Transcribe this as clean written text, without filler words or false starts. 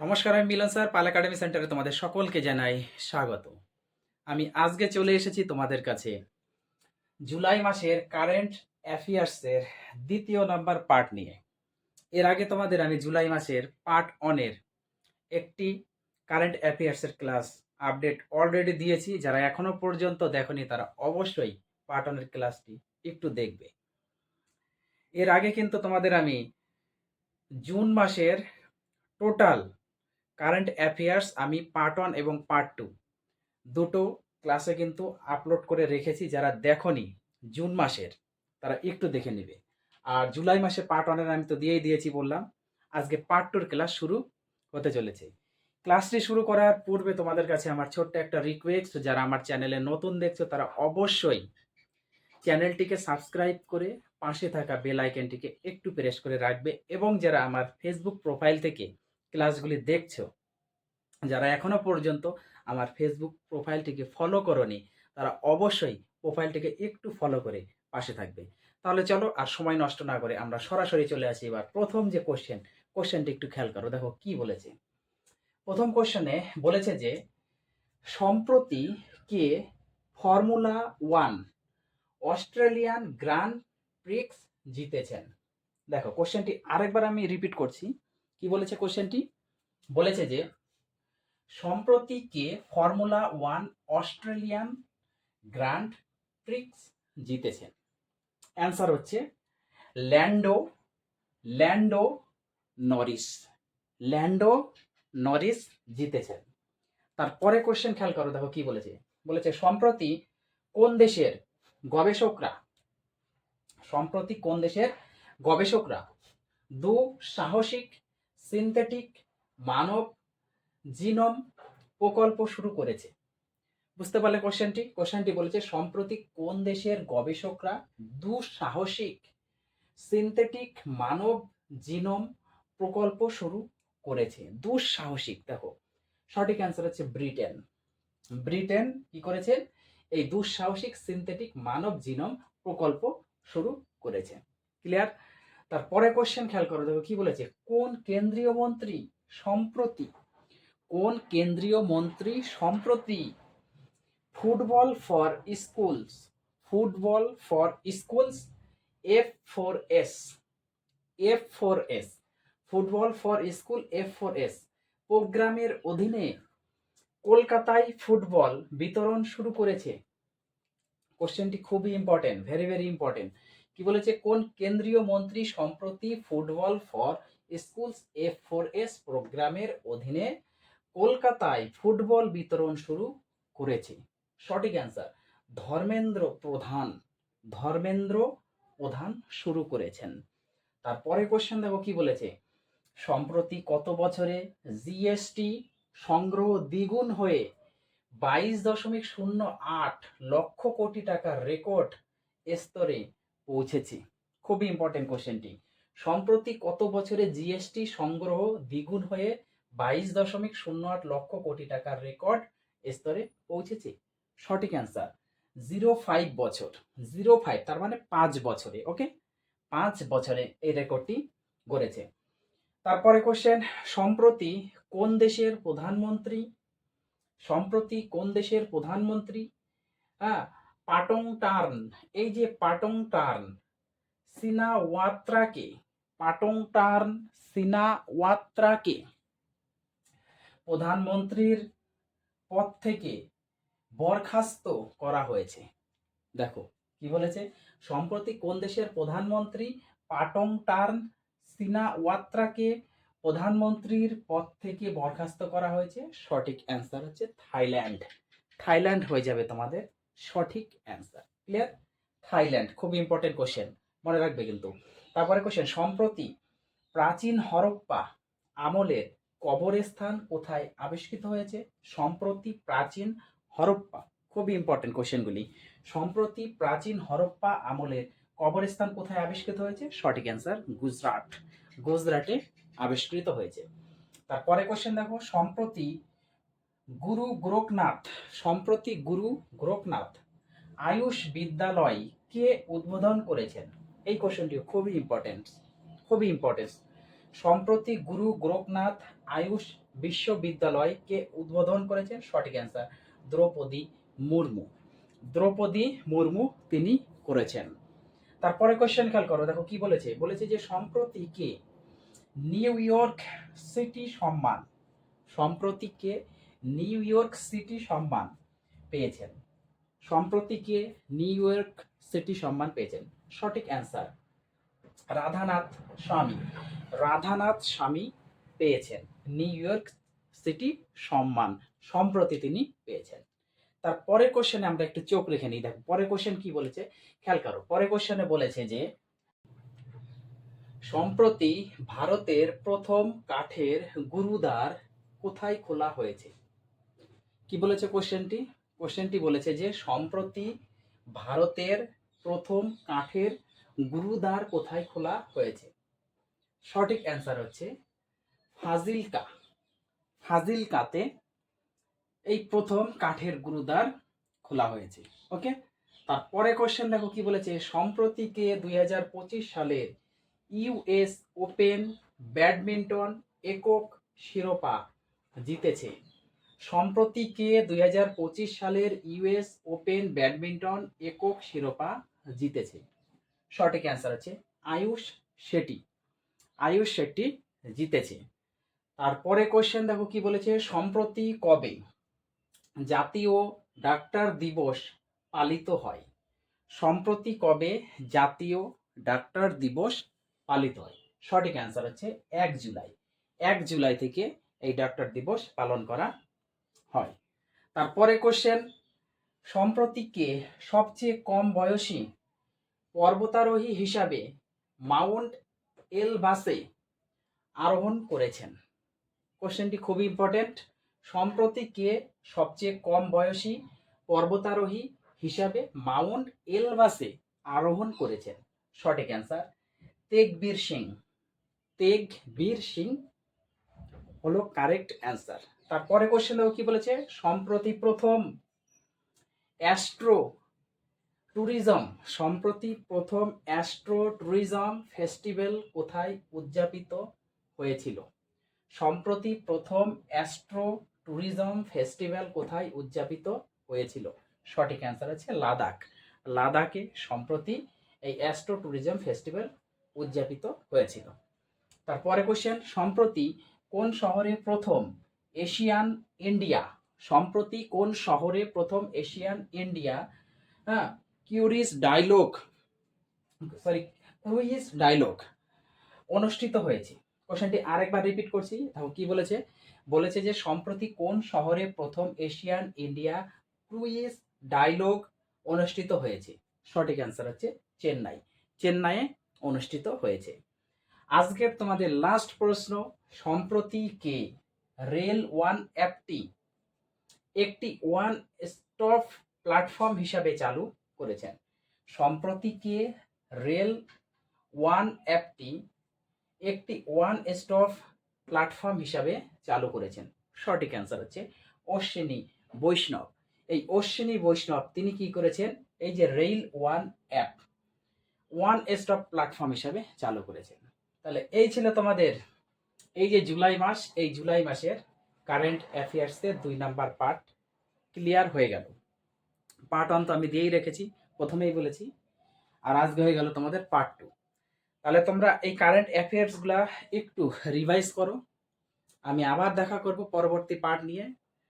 নমস্কার, আমি মিলন স্যার। পাল একাডেমি সেন্টারে তোমাদের সকলকে জানাই স্বাগত। আমি আজকে চলে এসেছি তোমাদের কাছে জুলাই মাসের কারেন্ট অ্যাফেয়ার্সের দ্বিতীয় নাম্বার পার্ট নিয়ে। এর আগে তোমাদের আমি জুলাই মাসের পার্ট 1 এর একটি কারেন্ট অ্যাফেয়ার্সের ক্লাস আপডেট অলরেডি দিয়েছি। যারা এখনো পর্যন্ত দেখোনি তারা অবশ্যই পার্ট 1 এর ক্লাসটি একটু দেখবে। এর আগে কিন্তু তোমাদের আমি জুন মাসের টোটাল কারেন্ট অ্যাফেয়ার্স আমি পার্ট 1 এবং পার্ট 2 দুটো ক্লাসে কিন্তু আপলোড করে রেখেছি। যারা দেখোনি জুন মাসের তারা একটু দেখে নেবে। আর জুলাই মাসে পার্ট 1 এর আমি তো দিয়েই দিয়েছি বললাম। আজকে পার্ট 2 এর ক্লাস শুরু হতে চলেছে। ক্লাসটি শুরু করার পূর্বে তোমাদের কাছে আমার ছোট্ট একটা রিকোয়েস্ট, যারা আমার চ্যানেলে নতুন দেখছো তারা অবশ্যই চ্যানেলটিকে সাবস্ক্রাইব করে পাশে থাকা বেল আইকনটিকে একটু প্রেস করে রাখবে। এবং যারা আমার ফেসবুক প্রোফাইল থেকে ক্লাসগুলি দেখছো, যারা এখনো পর্যন্ত আমার ফেসবুক প্রোফাইলটিকে ফলো করোনি তারা অবশ্যই প্রোফাইলটিকে একটু ফলো করে পাশে থাকবে। তাহলে চলো আর সময় নষ্ট না করে আমরা সরাসরি চলে আসি এবার প্রথম যে কোশ্চেনটি একটু খেয়াল করো। দেখো কি বলেছে। প্রথম কোশ্চেনে বলেছে যে সম্প্রতি কে ফর্মুলা 1 অস্ট্রেলিয়ান গ্র্যান্ড প্রিক্স জিতেছেন। দেখো কোশ্চেনটি আরেকবার আমি রিপিট করছি। কি বলেছে কোশ্চেনটি? বলেছে যে সম্প্রতি কে ফর্মুলা 1 অস্ট্রেলিয়ান গ্র্যান্ড প্রিক্স জিতেছেন। অ্যান্সার হচ্ছে ল্যান্ডো ল্যান্ডো নরিস। ল্যান্ডো নরিস জিতেছেন। তারপরে কোশ্চেন খেয়াল করো। দেখো কি বলেছে। বলেছে সম্প্রতি কোন দেশের গবেষকরা দুঃসাহসিক সিনথেটিক মানব জিনোম প্রকল্প শুরু করেছে। বুঝতে পারলে কোশ্চেনটি বলেছে সম্প্রতি কোন দেশের গবেষকরা দুঃসাহসিক সিনথেটিক মানব জিনোম প্রকল্প শুরু করেছে। দুঃসাহসিক, দেখো সঠিক অ্যান্সার হচ্ছে ব্রিটেন। ব্রিটেন কি করেছে? এই দুঃসাহসিক সিনথেটিক মানব জিনোম প্রকল্প শুরু করেছে। ক্লিয়ার? তারপরে কোশ্চেন খেয়াল করো। দেখো কি বলেছে। কোন কেন্দ্রীয় মন্ত্রী সম্প্রতি football for schools F4S football for school F4S প্রোগ্রামের অধীনে কলকাতায় ফুটবল বিতরণ শুরু করেছে। কোশ্চেনটি খুবই ইম্পর্টেন্ট, ভেরি ভেরি ইম্পর্টেন্ট। কি বলেছে? কোন কেন্দ্রীয় মন্ত্রী সম্প্রতি ফুটবল ফর স্কুলস F4S প্রোগ্রামের অধীনে কলকাতায় ফুটবল বিতরণ শুরু করেছে? সঠিক অ্যান্সার ধর্মেন্দ্র প্রধান শুরু করেছেন। তারপরে কোশ্চেন দেখো কি বলেছে। সম্প্রতি কত বছরে জিএসটি সংগ্রহ দ্বিগুণ হয়ে 22.08 লক্ষ কোটি টাকার রেকর্ড স্তরে পৌঁছেছে? খুবই ইম্পর্টেন্ট কোশ্চেনটি। সম্প্রতি কত বছরে জিএসটি সংগ্রহ দ্বিগুণ হয়ে 22.08 লক্ষ কোটি টাকার রেকর্ড স্তরে পৌঁছেছে? সঠিক অ্যান্সার 05 বছর। 05 তার মানে 5 বছরে। ওকে, 5 বছরে এই রেকর্ডটি গড়েছে। তারপরে কোশ্চেন সম্প্রতি কোন দেশের প্রধানমন্ত্রী পাটং টার্ন সিনাওয়াত্রাকে প্রধানমন্ত্রীর পদ থেকে বরখাস্ত করা হয়েছে? দেখো কি বলেছে। সম্প্রতি কোন দেশের প্রধানমন্ত্রী পাটং টার্ন সিনাওয়াত্রাকে প্রধানমন্ত্রীর পদ থেকে বরখাস্ত করা হয়েছে? সঠিক অ্যান্সার হচ্ছে থাইল্যান্ড হয়ে যাবে তোমাদের সঠিক অ্যান্সার। ক্লিয়ার? থাইল্যান্ড। খুব ইম্পর্টেন্ট কোশ্চেন, মনে রাখবে কিন্তু। তারপরে কোশ্চেন সম্প্রতি প্রাচীন হরপ্পা আমলের কবরস্থান কোথায় আবিষ্কৃত হয়েছে? সম্প্রতি প্রাচীন হরপ্পা, খুবই ইম্পর্টেন্ট কোশ্চেনগুলি। সম্প্রতি প্রাচীন হরপ্পা আমলের কবরস্থান কোথায় আবিষ্কৃত হয়েছে? সঠিক অ্যান্সার গুজরাটে আবিষ্কৃত হয়েছে। তারপরে কোশ্চেন দেখো সম্প্রতি গুরু গোরখনাথ আয়ুষ বিদ্যালয় কে উদ্বোধন করেছেন? এই কোশ্চেনটিও খুবই ইম্পর্টেন্ট। সম্প্রতি গুরু গোরখনাথ আয়ুষ বিশ্ববিদ্যালয়কে উদ্বোধন করেছেন? সঠিক অ্যান্সার দ্রৌপদী মুর্মু। দ্রৌপদী মুর্মু তিনি করেছেন। তারপরে কোশ্চেন খেয়াল করো, দেখো কি বলেছে, বলেছে যে সম্প্রতি কে নিউ ইয়র্ক সিটি সম্মান, সম্প্রতি কে নিউ ইয়র্ক সিটি সম্মান পেয়েছেন? সম্প্রতি কে নিউ ইয়র্ক সিটি সম্মান পেয়েছেন? সঠিক অ্যান্সার রাধানাথ স্বামী। রাধানাথ স্বামী পেয়েছেন নিউ ইয়র্ক সিটি সম্মান, সম্প্রতি তিনি পেয়েছেন। তার পরের কোশ্চেনে আমরা একটু চোখ রেখে নিই। দেখো পরের কোশ্চেন কি বলেছে, খেয়াল করো। পরের কোশ্চেনে বলেছে যে সম্প্রতি ভারতের প্রথম কাঠের গুরুদ্বার কোথায় খোলা হয়েছে? কি বলেছে কোশ্চেনটি? কোশ্চেনটি বলেছে যে সম্প্রতি ভারতের প্রথম কাঠের গুরুদ্বার কোথায় খোলা হয়েছে? সঠিক অ্যান্সার হচ্ছে ফাজিলকা। ফাজিলকাতে এই প্রথম কাঠের গুরুদ্বার খোলা হয়েছে। ওকে, তারপরে কোশ্চেন দেখো কি বলেছে, সম্প্রতি কে 2025 সালের ইউএস ওপেন ব্যাডমিন্টন একক শিরোপা জিতেছে? সম্প্রতি কে 2025 সালের ইউএস ওপেন ব্যাডমিন্টন একক শিরোপা জিতেছে? সঠিক অ্যান্সার হচ্ছে আয়ুষ শেট্টি। আয়ুষ শেট্টি জিতেছে। তারপরে কোশ্চেন দেখো কি বলেছে, সম্প্রতি কবে জাতীয় ডাক্তার দিবস পালিত হয়? সম্প্রতি কবে জাতীয় ডাক্তার দিবস পালিত হয়? সঠিক অ্যান্সার হচ্ছে 1 জুলাই। 1 জুলাই থেকে এই ডাক্তার দিবস পালন করা হয়। তারপরে কোশ্চেন, সম্প্রতি কে সবচেয়ে কম বয়সী পর্বতারোহী হিসাবে মাউন্ট এলবাসে আরোহণ করেছেন? কোশ্চেনটি খুবই ইম্পর্টেন্ট। সম্প্রতি কে সবচেয়ে কম বয়সী পর্বতারোহী হিসাবে মাউন্ট এলবাসে আরোহণ করেছেন? সঠিক অ্যান্সার তেগবীর সিং। তেগবীর সিং হলো কারেক্ট অ্যান্সার। তারপরে কোশ্চেন দেখো কি বলেছে, সম্প্রতি প্রথম অ্যাস্ট্রো ট্যুরিজম, সম্প্রতি প্রথম অ্যাস্ট্রো ট্যুরিজম ফেস্টিভ্যাল কোথায় উদযাপিত হয়েছিল? সম্প্রতি প্রথম অ্যাস্ট্রো ট্যুরিজম ফেস্টিভ্যাল কোথায় উদযাপিত হয়েছিল? সঠিক অ্যান্সার আছে লাদাখ। লাদাখে সম্প্রতি এই অ্যাস্ট্রো ট্যুরিজম ফেস্টিভ্যাল উদযাপিত হয়েছিল। তারপরে কোশ্চেন, সম্প্রতি কোন শহরে প্রথম এশিয়ান ইন্ডিয়া, সম্প্রতি কোন শহরে প্রথম Asian India curious dialogue quiz dialogue অনুষ্ঠিত হয়েছে? কোশ্চেনটি আরেকবার রিপিট করছি, দেখো কি বলেছে, বলেছে যে সম্প্রতি কোন শহরে প্রথম এশিয়ান ইন্ডিয়া ক্রুইজ ডায়লগ অনুষ্ঠিত হয়েছে? সঠিক অ্যান্সার হচ্ছে চেন্নাই। চেন্নাইয়ে অনুষ্ঠিত হয়েছে। আজকের তোমাদের লাস্ট প্রশ্ন, সম্প্রতি কে রেল ওয়ান অ্যাপটি একটি ওয়ান স্টপ প্ল্যাটফর্ম হিসাবে চালু করেছেন? সম্প্রতি কে রেল ওয়ান অ্যাপটি একটি ওয়ান স্টপ প্ল্যাটফর্ম হিসাবে চালু করেছেন? সঠিক অ্যান্সার হচ্ছে অশ্বিনী বৈষ্ণব। এই অশ্বিনী বৈষ্ণব তিনি কি করেছেন, এই যে rail one app one stop platform হিসাবে চালু করেছেন। তাহলে এই ছিল তোমাদের এই যে জুলাই মাস, এই জুলাই মাসের কারেন্ট অ্যাফেয়ার্সের 2 নাম্বার পার্ট ক্লিয়ার হয়ে গেল। পার্ট 1 তো আমি দিয়েই রেখেছি, প্রথমেই বলেছি, আর আজকে হয়ে গেল তোমাদের পার্ট 2। তাহলে তোমরা এই কারেন্ট অ্যাফেয়ার্সগুলা একটু রিভাইজ করো। আমি আবার দেখা করব পরবর্তী পার্ট নিয়ে।